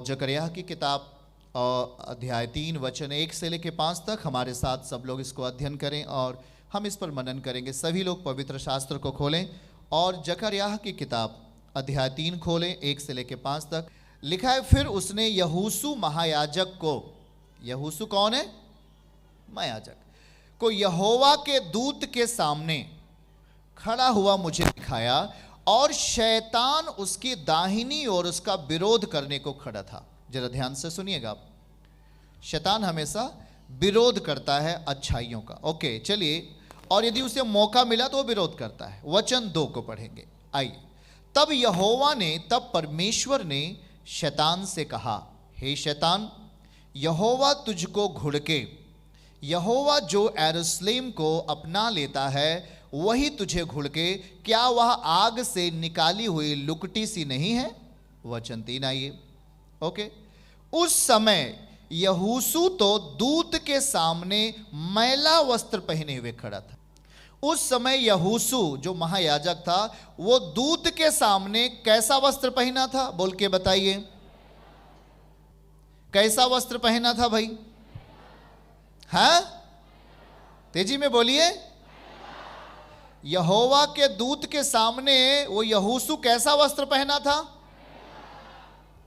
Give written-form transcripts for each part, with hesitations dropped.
जकरयाह की किताब और अध्याय 3 वचन 1 से लेकर 5 तक हमारे साथ सब लोग इसको अध्ययन करें और हम इस पर मनन करेंगे। सभी लोग पवित्र शास्त्र को खोलें और जकरयाह की किताब अध्याय 3 खोलें 1 से लेकर 5 तक। लिखा है, फिर उसने यहोशू महायाजक को, यहोशू कौन है? महायाजक को यहोवा के दूत के सामने खड़ा हुआ मुझे दिखाया और शैतान उसकी दाहिनी ओर उसका विरोध करने को खड़ा था। जरा ध्यान से सुनिएगा, शैतान हमेशा विरोध करता है अच्छाइयों का। ओके, चलिए, और यदि उसे मौका मिला तो वो विरोध करता है। वचन 2 को पढ़ेंगे, आइए। तब परमेश्वर ने शैतान से कहा, हे शैतान, यहोवा तुझको घुड़के, यहोवा जो यरूशलेम को अपना लेता है वही तुझे घुड़के, क्या वह आग से निकाली हुई लुकटी सी नहीं है? वचन 3 आइए। ओके, उस समय यहोशू तो दूत के सामने मैला वस्त्र पहने हुए खड़ा था। उस समय यहोशू जो महायाजक था वो दूत के सामने कैसा वस्त्र पहना था? बोल के बताइए, कैसा वस्त्र पहना था भाई? हाँ, तेजी में बोलिए। यहोवा के दूत के सामने वो यहोशू कैसा वस्त्र पहना था?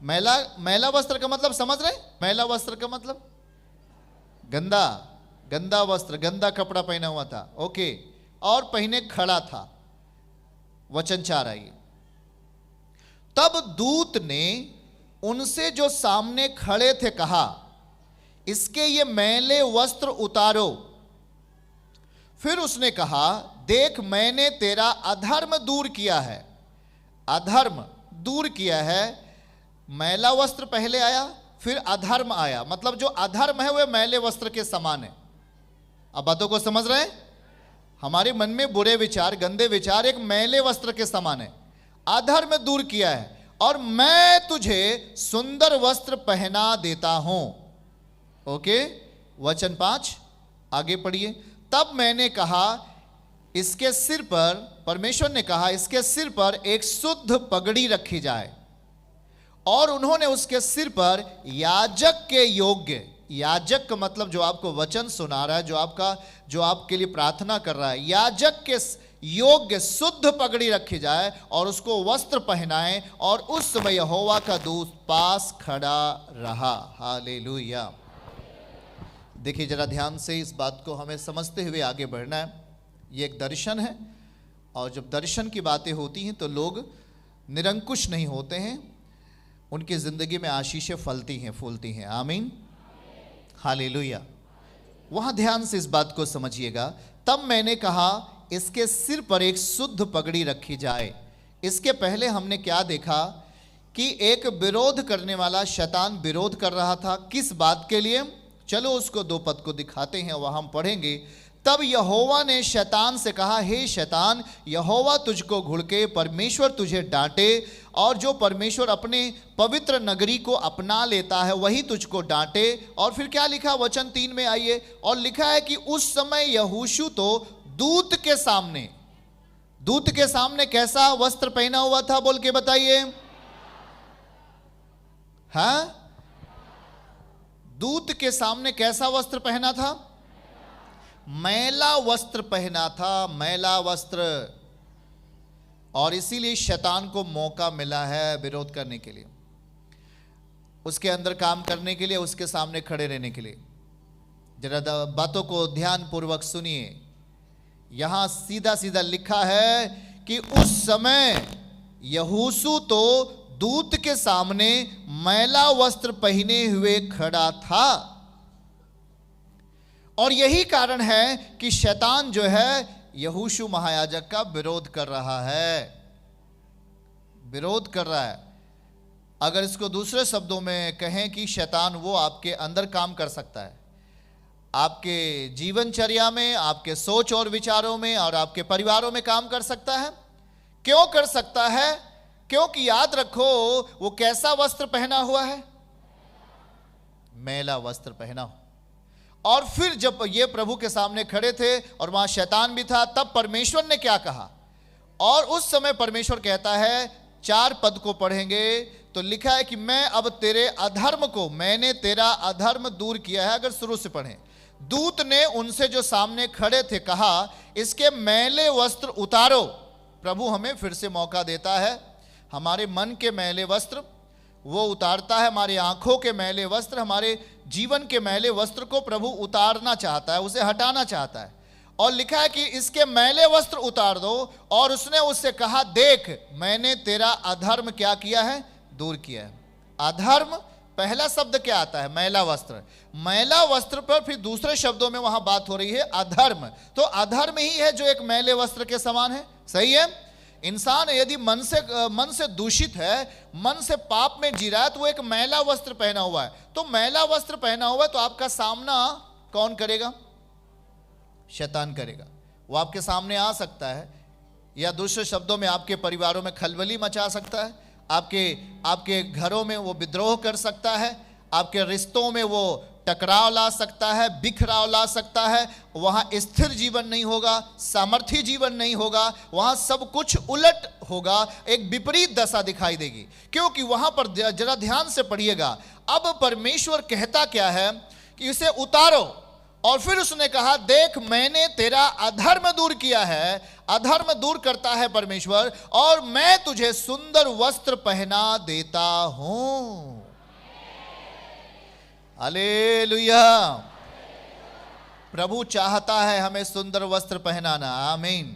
मैला वस्त्र का मतलब समझ रहे? मैला वस्त्र का मतलब गंदा वस्त्र, गंदा कपड़ा पहना हुआ था। ओके, और पहने खड़ा था। वचन 4 आइए। तब दूत ने उनसे जो सामने खड़े थे कहा, इसके ये मैले वस्त्र उतारो। फिर उसने कहा, देख, मैंने तेरा अधर्म दूर किया है। अधर्म दूर किया है। मैला वस्त्र पहले आया, फिर अधर्म आया। मतलब जो अधर्म है वह मैले वस्त्र के समान है। अब बातों को समझ रहे हैं? हमारे मन में बुरे विचार, गंदे विचार एक मैले वस्त्र के समान है। अधर्म दूर किया है और मैं तुझे सुंदर वस्त्र पहना देता हूं। ओके, वचन 5 आगे पढ़िए। तब मैंने कहा, इसके सिर पर, परमेश्वर ने कहा, इसके सिर पर एक शुद्ध पगड़ी रखी जाए। और उन्होंने उसके सिर पर याजक के योग्य, याजक का मतलब जो आपको वचन सुना रहा है, जो आपके लिए प्रार्थना कर रहा है, याजक के योग्य शुद्ध पगड़ी रखी जाए और उसको वस्त्र पहनाए। और उस समय यहोवा का दूत पास खड़ा रहा। हालेलुया। देखिए, जरा ध्यान से इस बात को हमें समझते हुए आगे बढ़ना है। ये एक दर्शन है और जब दर्शन की बातें होती हैं तो लोग निरंकुश नहीं होते हैं, उनकी जिंदगी में आशीषें फलती हैं, फूलती हैं। आमीन, हालेलुया। वहां ध्यान से इस बात को समझिएगा। तब मैंने कहा, इसके सिर पर एक शुद्ध पगड़ी रखी जाए। इसके पहले हमने क्या देखा कि एक विरोध करने वाला शैतान विरोध कर रहा था। किस बात के लिए? चलो उसको 2 पद को दिखाते हैं, वह हम पढ़ेंगे। तब यहोवा ने शैतान से कहा, हे शैतान, यहोवा तुझको घुड़के, परमेश्वर तुझे डांटे, और जो परमेश्वर अपने पवित्र नगरी को अपना लेता है वही तुझको डांटे। और फिर क्या लिखा? वचन 3 में आइए। और लिखा है कि उस समय यहोशू तो दूत के सामने कैसा वस्त्र पहना हुआ था? बोल के बताइए। हाँ, दूत के सामने कैसा वस्त्र पहना था? मैला वस्त्र पहना था, मैला वस्त्र। और इसीलिए शैतान को मौका मिला है विरोध करने के लिए, उसके अंदर काम करने के लिए, उसके सामने खड़े रहने के लिए। जरा बातों को ध्यान पूर्वक सुनिए। यहां सीधा सीधा लिखा है कि उस समय यहोशू तो दूत के सामने मैला वस्त्र पहने हुए खड़ा था। और यही कारण है कि शैतान जो है यहोशू महायाजक का विरोध कर रहा है, विरोध कर रहा है। अगर इसको दूसरे शब्दों में कहें कि शैतान वो आपके अंदर काम कर सकता है, आपके जीवनचर्या में, आपके सोच और विचारों में और आपके परिवारों में काम कर सकता है। क्यों कर सकता है? क्योंकि याद रखो, वो कैसा वस्त्र पहना हुआ है? मैला वस्त्र पहना हो। और फिर जब ये प्रभु के सामने खड़े थे और वहां शैतान भी था, तब परमेश्वर ने क्या कहा? और उस समय परमेश्वर कहता है, 4 पद को पढ़ेंगे। तो लिखा है कि मैं अब तेरे अधर्म को, मैंने तेरा अधर्म दूर किया है। अगर शुरू से पढ़ें, दूत ने उनसे जो सामने खड़े थे कहा, इसके मैले वस्त्र उतारो। प्रभु हमें फिर से मौका देता है, हमारे मन के मैले वस्त्र वो उतारता है, हमारी आंखों के मैले वस्त्र, हमारे जीवन के मैले वस्त्र को प्रभु उतारना चाहता है, उसे हटाना चाहता है। और लिखा है कि इसके मैले वस्त्र उतार दो। और उसने उससे कहा, देख मैंने तेरा अधर्म क्या किया है, दूर किया है। अधर्म, पहला शब्द क्या आता है, मैला वस्त्र। मैला वस्त्र पर फिर दूसरे शब्दों में वहां बात हो रही है अधर्म। तो अधर्म ही है जो एक मैले वस्त्र के समान है। सही है। इंसान यदि मन से दूषित है, मन से पाप में जी रहा है, तो वो एक मैला वस्त्र पहना हुआ है। तो मैला वस्त्र पहना हुआ है तो आपका सामना कौन करेगा, शैतान करेगा। वो आपके सामने आ सकता है, या दूसरे शब्दों में आपके परिवारों में खलबली मचा सकता है, आपके घरों में वो विद्रोह कर सकता है, आपके रिश्तों में वो टकराव ला सकता है, बिखराव ला सकता है। वहाँ स्थिर जीवन नहीं होगा, सामर्थ्य जीवन नहीं होगा, वहाँ सब कुछ उलट होगा, एक विपरीत दशा दिखाई देगी। क्योंकि वहाँ पर जरा ध्यान से पढ़िएगा, अब परमेश्वर कहता क्या है कि इसे उतारो। और फिर उसने कहा, देख मैंने तेरा अधर्म दूर किया है। अधर्म दूर करता है परमेश्वर, और मैं तुझे सुंदर वस्त्र पहना देता हूं। हालेलुया। प्रभु चाहता है हमें सुंदर वस्त्र पहनाना। आमीन।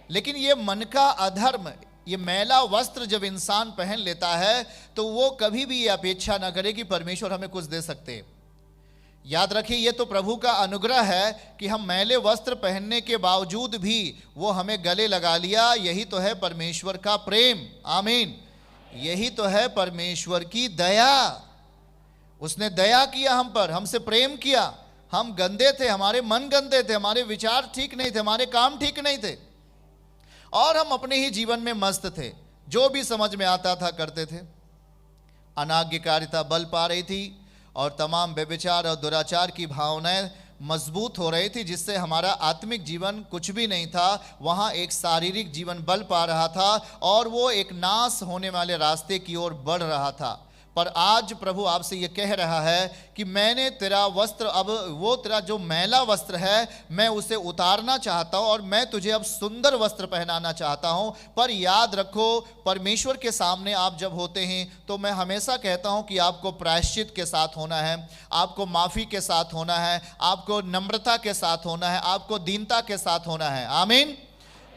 लेकिन ये मन का अधर्म, ये मैला वस्त्र जब इंसान पहन लेता है तो वो कभी भी ये अपेक्षा ना करे कि परमेश्वर हमें कुछ दे सकते हैं। याद रखिए, ये तो प्रभु का अनुग्रह है कि हम मैले वस्त्र पहनने के बावजूद भी वो हमें गले लगा लिया। यही तो है परमेश्वर का प्रेम। आमीन। यही तो है परमेश्वर की दया। उसने दया किया हम पर, हमसे प्रेम किया। हम गंदे थे, हमारे मन गंदे थे, हमारे विचार ठीक नहीं थे, हमारे काम ठीक नहीं थे, और हम अपने ही जीवन में मस्त थे, जो भी समझ में आता था करते थे। अनाज्ञाकारिता बल पा रही थी और तमाम व्यभिचार और दुराचार की भावनाएं मजबूत हो रही थी, जिससे हमारा आत्मिक जीवन कुछ भी नहीं था। वहाँ एक शारीरिक जीवन बल पा रहा था और वो एक नाश होने वाले रास्ते की ओर बढ़ रहा था। पर आज प्रभु आपसे ये कह रहा है कि मैंने तेरा वस्त्र, अब वो तेरा जो मैला वस्त्र है, मैं उसे उतारना चाहता हूँ और मैं तुझे अब सुंदर वस्त्र पहनाना चाहता हूँ। पर याद रखो, परमेश्वर के सामने आप जब होते हैं तो मैं हमेशा कहता हूँ कि आपको प्रायश्चित के साथ होना है, आपको माफ़ी के साथ होना है, आपको नम्रता के साथ होना है, आपको दीनता के साथ होना है। आमीन।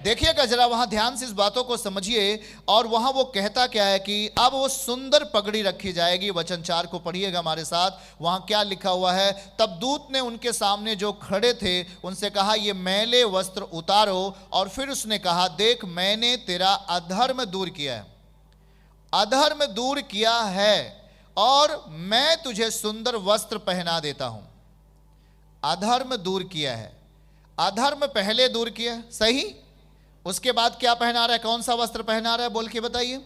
देखिएगा जरा, वहां ध्यान से इस बातों को समझिए। और वहां वो कहता क्या है कि अब वो सुंदर पगड़ी रखी जाएगी। वचन 4 को पढ़िएगा हमारे साथ। वहां क्या लिखा हुआ है, तब दूत ने उनके सामने जो खड़े थे उनसे कहा, ये मैले वस्त्र उतारो। और फिर उसने कहा, देख मैंने तेरा अधर्म दूर किया है, अधर्म दूर किया है, और मैं तुझे सुंदर वस्त्र पहना देता हूं। अधर्म दूर किया है, अधर्म पहले दूर किया, सही। उसके बाद क्या पहना रहा है, कौन सा वस्त्र पहना रहा है, बोल के बताइए।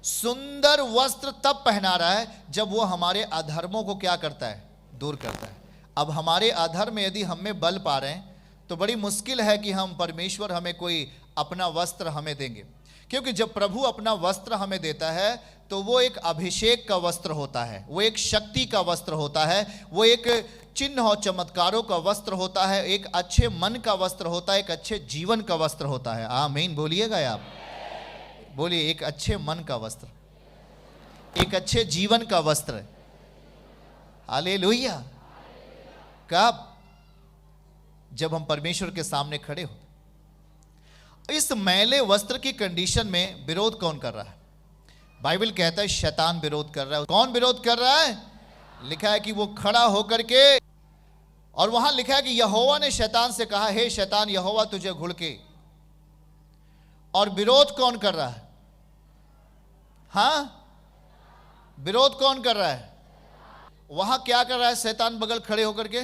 सुंदर वस्त्र तब पहना रहा है जब वो हमारे अधर्मों को क्या करता है, दूर करता है। अब हमारे अधर्म यदि हम में बल पा रहे हैं तो बड़ी मुश्किल है कि हम, परमेश्वर हमें कोई अपना वस्त्र हमें देंगे। क्योंकि जब प्रभु अपना वस्त्र हमें देता है तो वो एक अभिषेक का वस्त्र होता है, वो एक शक्ति का वस्त्र होता है, वो एक चिन्ह और चमत्कारों का वस्त्र होता है, एक अच्छे मन का वस्त्र होता है, एक अच्छे जीवन का वस्त्र होता है। आमीन बोलिएगा आप, बोलिए, एक अच्छे मन का वस्त्र, एक अच्छे जीवन का वस्त्र। हालेलुया। कब? जब हम परमेश्वर के सामने खड़े हो। इस मैले वस्त्र की कंडीशन में विरोध कौन कर रहा है? बाइबल कहता है शैतान विरोध कर रहा है। कौन विरोध कर रहा है? लिखा है कि वो खड़ा होकर के, और वहां लिखा है कि यहोवा ने शैतान से कहा, हे शैतान, यहोवा तुझे घुड़के। और विरोध कौन कर रहा है? हाँ, विरोध कौन कर रहा है? वहां क्या कर रहा है शैतान? बगल खड़े होकर के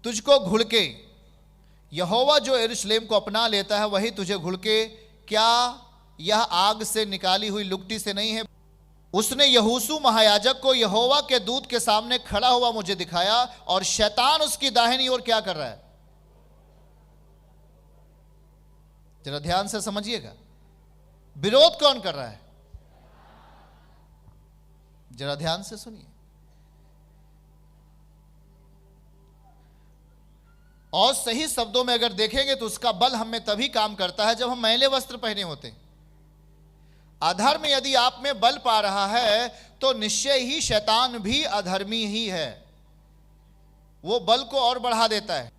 तुझको घुड़के। यहोवा जो यरूशलेम को अपना लेता है वही तुझे घुड़के। क्या यह आग से निकाली हुई लुकटी से नहीं है? उसने यहोशू महायाजक को यहोवा के दूत के सामने खड़ा हुआ मुझे दिखाया, और शैतान उसकी दाहिनी ओर क्या कर रहा है? जरा ध्यान से समझिएगा। विरोध कौन कर रहा है? जरा ध्यान से सुनिए। और सही शब्दों में अगर देखेंगे तो उसका बल हम में तभी काम करता है जब हम मैले वस्त्र पहने होते हैं। अधर्म यदि आप में बल पा रहा है तो निश्चय ही शैतान भी अधर्मी ही है, वो बल को और बढ़ा देता है।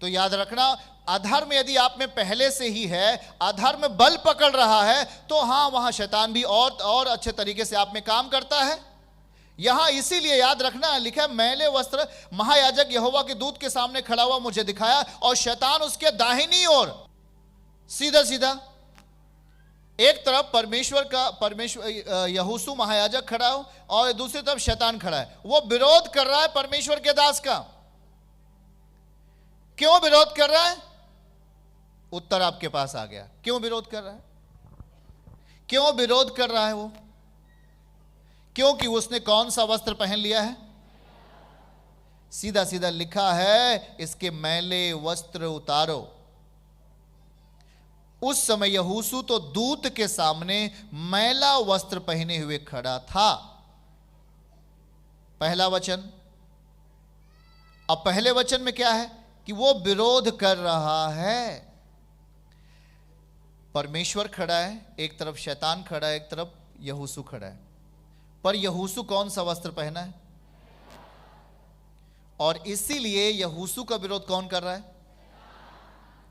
तो याद रखना, अधर्म यदि आप में पहले से ही है, अधर्म बल पकड़ रहा है, तो हां वहां शैतान भी और अच्छे तरीके से आप में काम करता है। यहां इसीलिए याद रखना लिखा है, मैले वस्त्र महायाजक यहोवा के दूत के सामने खड़ा हुआ मुझे दिखाया, और शैतान उसके दाहिनी ओर सीधा सीधा, एक तरफ परमेश्वर यहोशू महायाजक खड़ा हो और दूसरी तरफ शैतान खड़ा है। वो विरोध कर रहा है परमेश्वर के दास का। क्यों विरोध कर रहा है? उत्तर आपके पास आ गया। क्यों विरोध कर रहा है? क्यों विरोध कर रहा है वो? क्योंकि उसने कौन सा वस्त्र पहन लिया है? सीधा सीधा लिखा है, इसके मैले वस्त्र उतारो। उस समय यहोशू तो दूत के सामने मैला वस्त्र पहने हुए खड़ा था। पहला वचन। अब पहले वचन में क्या है कि वो विरोध कर रहा है। परमेश्वर खड़ा है, एक तरफ शैतान खड़ा है, एक तरफ यहोशू खड़ा है। पर यहोशू कौन सा वस्त्र पहना है? और इसीलिए यहोशू का विरोध कौन कर रहा है?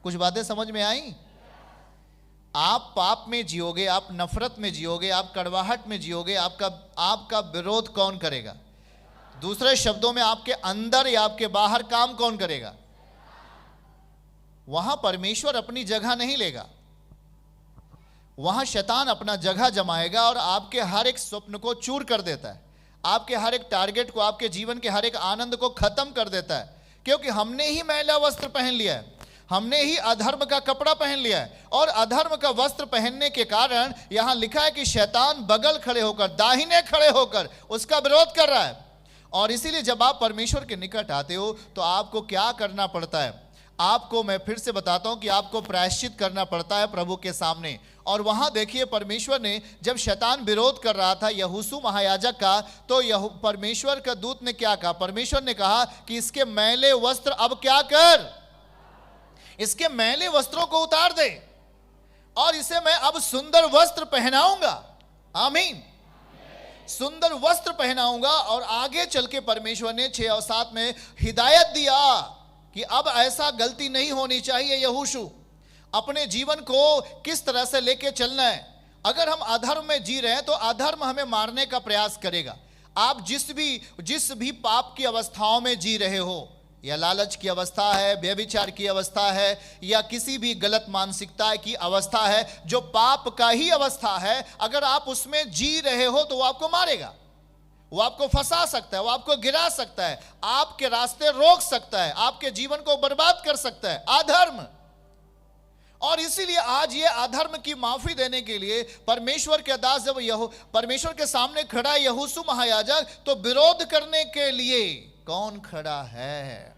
कुछ बातें समझ में आई? आप पाप में जियोगे, आप नफरत में जियोगे, आप कड़वाहट में जियोगे, आपका विरोध कौन करेगा? दूसरे शब्दों में आपके अंदर या आपके बाहर काम कौन करेगा? वहां परमेश्वर अपनी जगह नहीं लेगा, वहां शैतान अपना जगह जमाएगा और आपके हर एक स्वप्न को चूर कर देता है, आपके हर एक टारगेट को, आपके जीवन के हर एक आनंद को खत्म कर देता है। क्योंकि हमने ही मैला वस्त्र पहन लिया है, हमने ही अधर्म का कपड़ा पहन लिया है, और अधर्म का वस्त्र पहनने के कारण यहां लिखा है कि शैतान बगल खड़े होकर, दाहिने खड़े होकर उसका विरोध कर रहा है। और इसीलिए जब आप परमेश्वर के निकट आते हो तो आपको क्या करना पड़ता है? आपको, मैं फिर से बताता हूं कि आपको प्रायश्चित करना पड़ता है प्रभु के सामने। और वहां देखिए, परमेश्वर ने जब शैतान विरोध कर रहा था यहोशू महायाजक का, तो परमेश्वर का दूत ने क्या कहा? परमेश्वर ने कहा कि इसके मैले वस्त्र अब क्या कर, इसके मैले वस्त्रों को उतार दे और इसे मैं अब सुंदर वस्त्र पहनाऊंगा। आमीन। सुंदर वस्त्र पहनाऊंगा। और आगे चल के परमेश्वर ने 6 और 7 में हिदायत दिया कि अब ऐसा गलती नहीं होनी चाहिए। यहोशू, अपने जीवन को किस तरह से लेके चलना है। अगर हम अधर्म में जी रहे हैं तो अधर्म हमें मारने का प्रयास करेगा। आप जिस भी पाप की अवस्थाओं में जी रहे हो, या लालच की अवस्था है, व्यभिचार की अवस्था है, या किसी भी गलत मानसिकता की अवस्था है जो पाप का ही अवस्था है, अगर आप उसमें जी रहे हो तो वो आपको मारेगा, वो आपको फंसा सकता है, वो आपको गिरा सकता है, आपके रास्ते रोक सकता है, आपके जीवन को बर्बाद कर सकता है अधर्म। और इसीलिए आज ये अधर्म की माफी देने के लिए परमेश्वर के दास जब परमेश्वर के सामने खड़ा यहोशू महायाजक, तो विरोध करने के लिए कौन खड़ा है?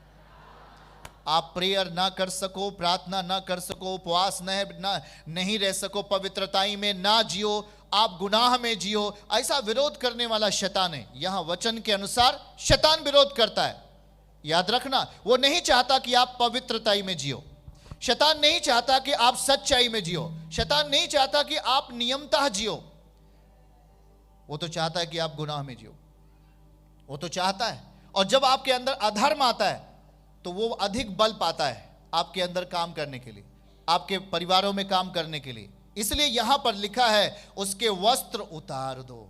आप प्रेयर ना कर सको, प्रार्थना ना कर सको, उपवास नहीं रह सको, पवित्रताई में ना जियो, आप गुनाह में जियो, ऐसा विरोध करने वाला शैतान है। यहां वचन के अनुसार शैतान विरोध करता है। याद रखना, वो नहीं चाहता कि आप पवित्रताई में जियो, शैतान नहीं चाहता कि आप सच्चाई में जियो, शैतान नहीं चाहता कि आप नियमतः जियो, वो तो चाहता है कि आप गुनाह में जियो, वो तो चाहता है। और जब आपके अंदर अधर्म आता है तो वो अधिक बल पाता है आपके अंदर काम करने के लिए, आपके परिवारों में काम करने के लिए। इसलिए यहां पर लिखा है उसके वस्त्र उतार दो।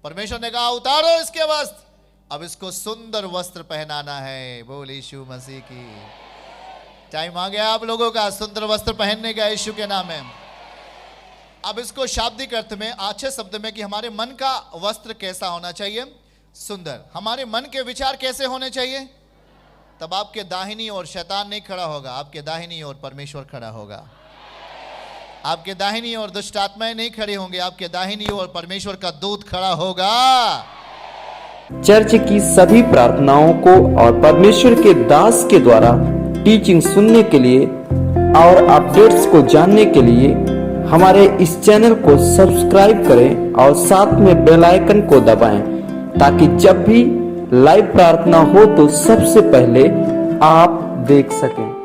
परमेश्वर ने कहा उतारो इसके वस्त्र, अब इसको सुंदर वस्त्र पहनाना है। बोल यीशु मसीह की। टाइम आ गया आप लोगों का सुंदर वस्त्र पहनने का यीशु के नाम में। अब इसको शाब्दिक अर्थ में, अच्छे शब्द में, कि हमारे मन का वस्त्र कैसा होना चाहिए? सुंदर। हमारे मन के विचार कैसे होने चाहिए? तब आपके दाहिनी ओर शैतान नहीं खड़ा होगा, आपके दाहिनी ओर परमेश्वर खड़ा होगा। आपके दाहिनी ओर दुष्ट आत्माएं नहीं खड़ी होंगे, आपके दाहिनी ओर परमेश्वर का दूत खड़ा होगा। चर्च की सभी प्रार्थनाओं को और परमेश्वर के दास के द्वारा टीचिंग सुनने के लिए और अपडेट्स को जानने के लिए हमारे इस चैनल को सब्सक्राइब करें और साथ में बेल आइकन को दबाएं ताकि जब भी लाइव प्रार्थना हो तो सबसे पहले आप देख सकें।